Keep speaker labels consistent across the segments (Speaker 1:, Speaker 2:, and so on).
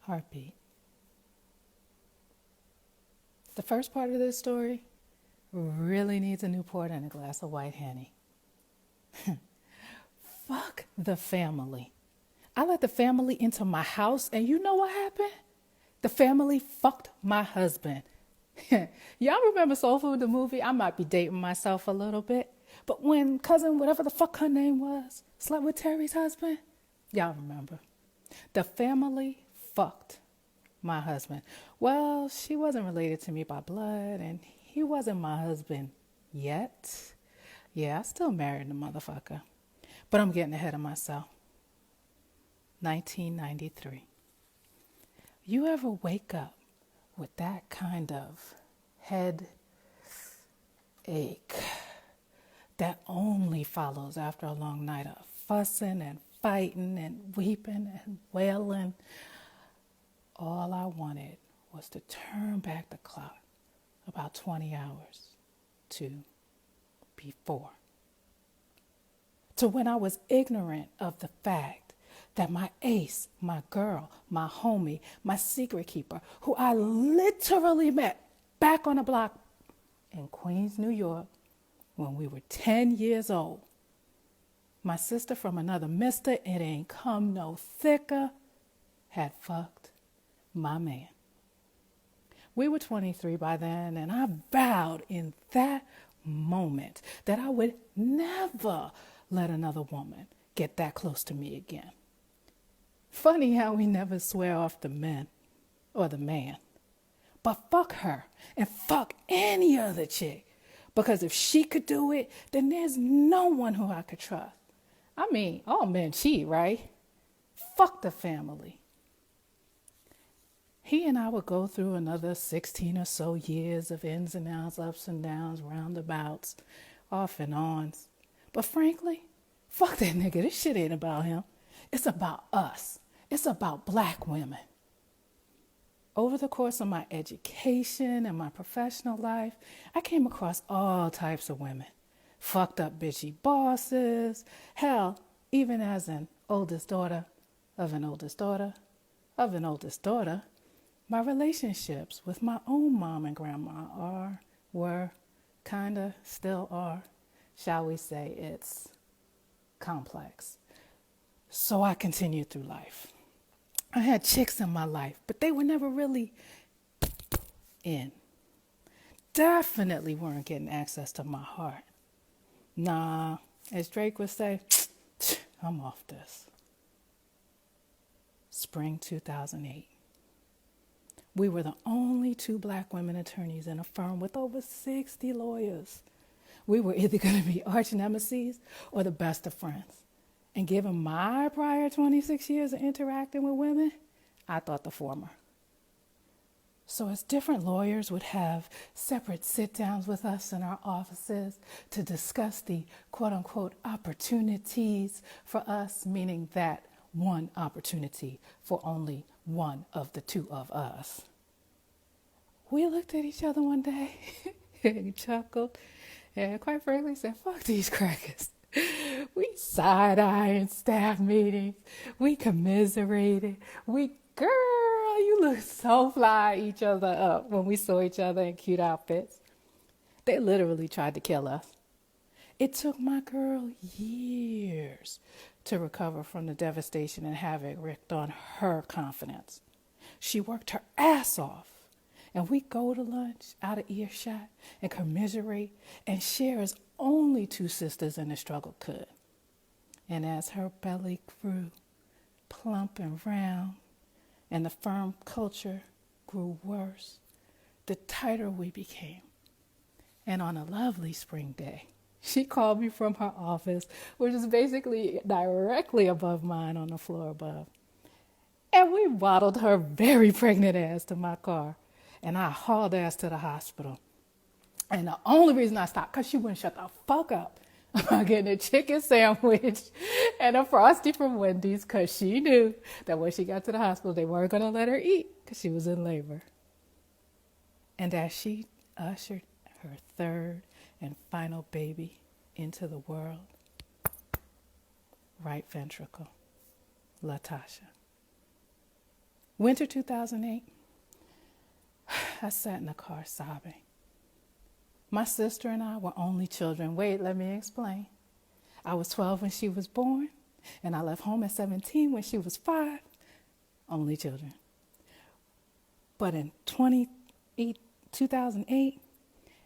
Speaker 1: heartbeat. The first part of this story really needs a Newport and a glass of white Henny. Fuck the family. I let the family into my house, and you know what happened? The family fucked my husband. Y'all remember Soul Food, the movie? I might be dating myself a little bit. But when cousin, whatever the fuck her name was, slept with Terry's husband, y'all remember. The family fucked my husband. Well, she wasn't related to me by blood, and he wasn't my husband yet. Yeah, I still married the motherfucker. But I'm getting ahead of myself. 1993. You ever wake up with that kind of head ache that only follows after a long night of fussing and fighting and weeping and wailing? All I wanted was to turn back the clock about 20 hours to before. To when I was ignorant of the fact that my ace, my girl, my homie, my secret keeper, who I literally met back on the block in Queens, New York, when we were 10 years old. My sister from another mister, it ain't come no thicker, had fucked my man. We were 23 by then, and I vowed in that moment that I would never let another woman get that close to me again. Funny how we never swear off the men or the man. But fuck her and fuck any other chick. Because if she could do it, then there's no one who I could trust. I mean, all men cheat, right? Fuck the family. He and I would go through another 16 or so years of ins and outs, ups and downs, roundabouts, off and ons. But frankly, fuck that nigga. This shit ain't about him. It's about us. It's about black women. Over the course of my education and my professional life, I came across all types of women. Fucked up bitchy bosses. Hell, even as an oldest daughter of an oldest daughter of an oldest daughter, my relationships with my own mom and grandma were, kinda, still are, shall we say, it's complex. So I continued through life. I had chicks in my life, but they were never really in. Definitely weren't getting access to my heart. Nah, as Drake would say, I'm off this. Spring 2008. We were the only two black women attorneys in a firm with over 60 lawyers. We were either going to be arch nemesis or the best of friends. And given my prior 26 years of interacting with women, I thought the former. So as different lawyers would have separate sit-downs with us in our offices to discuss the quote-unquote opportunities for us, meaning that one opportunity for only one of the two of us. We looked at each other one day and chuckled and quite frankly said, fuck these crackers. We side-eyeing staff meetings. We commiserated. Girl, you look so fly each other up when we saw each other in cute outfits. They literally tried to kill us. It took my girl years to recover from the devastation and havoc wreaked on her confidence. She worked her ass off. And we go to lunch out of earshot and commiserate and share as only two sisters in the struggle could. And as her belly grew plump and round and the firm culture grew worse, the tighter we became. And on a lovely spring day, she called me from her office, which is basically directly above mine on the floor above. And we waddled her very pregnant ass to my car. And I hauled ass to the hospital. And the only reason I stopped, because she wouldn't shut the fuck up about getting a chicken sandwich and a Frosty from Wendy's, because she knew that when she got to the hospital, they weren't going to let her eat because she was in labor. And as she ushered her third and final baby into the world, right ventricle, Latasha. Winter 2008, I sat in the car sobbing. My sister and I were only children. Wait, let me explain. I was 12 when she was born, and I left home at 17 when she was 5. Only children. But in 2008,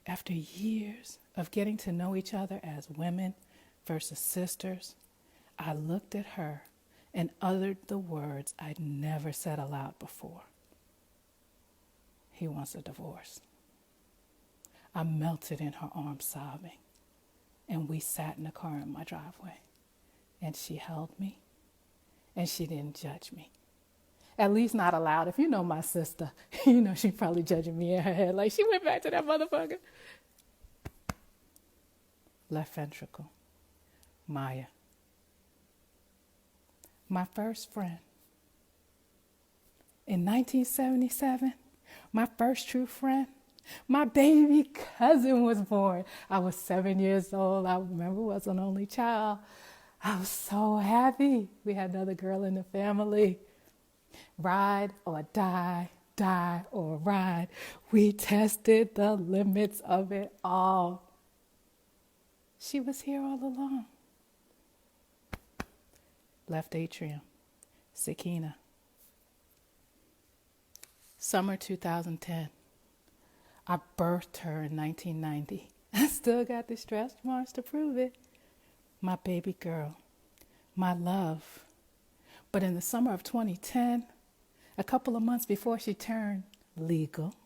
Speaker 1: after years of getting to know each other as women versus sisters, I looked at her and uttered the words I'd never said aloud before. He wants a divorce. I melted in her arms sobbing, and we sat in the car in my driveway, and she held me, and she didn't judge me. At least not aloud. If you know my sister, you know she's probably judging me in her head like she went back to that motherfucker. Left ventricle, Maya. My first friend. In 1977, my first true friend, my baby cousin was born. I was 7 years old. I remember was an only child. I was so happy. We had another girl in the family. Ride or die, die or ride. We tested the limits of it all. She was here all along. Left atrium, Sakina. Summer 2010. I birthed her in 1990. I still got the stretch marks to prove it. My baby girl, my love. But in the summer of 2010, a couple of months before she turned legal,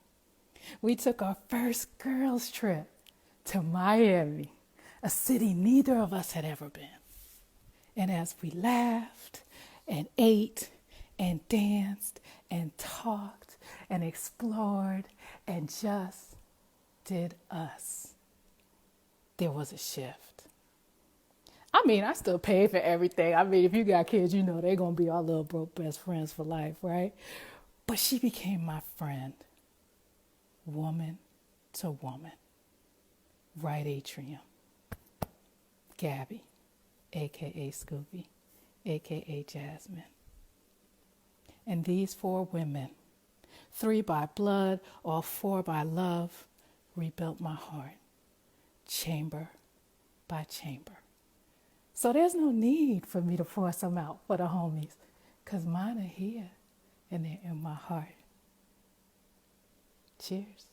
Speaker 1: we took our first girls' trip to Miami, a city neither of us had ever been. And as we laughed and ate and danced and talked and explored and just did us, there was a shift. I mean, I still pay for everything. I mean, if you got kids, you know they're going to be our little broke best friends for life, right? But she became my friend, woman to woman. Right atrium. Gabby, a.k.a. Scoopy, a.k.a. Jasmine. And these 4 women, 3 by blood, all 4 by love, rebuilt my heart, chamber by chamber. So there's no need for me to force them out for the homies, because mine are here and they're in my heart. Cheers.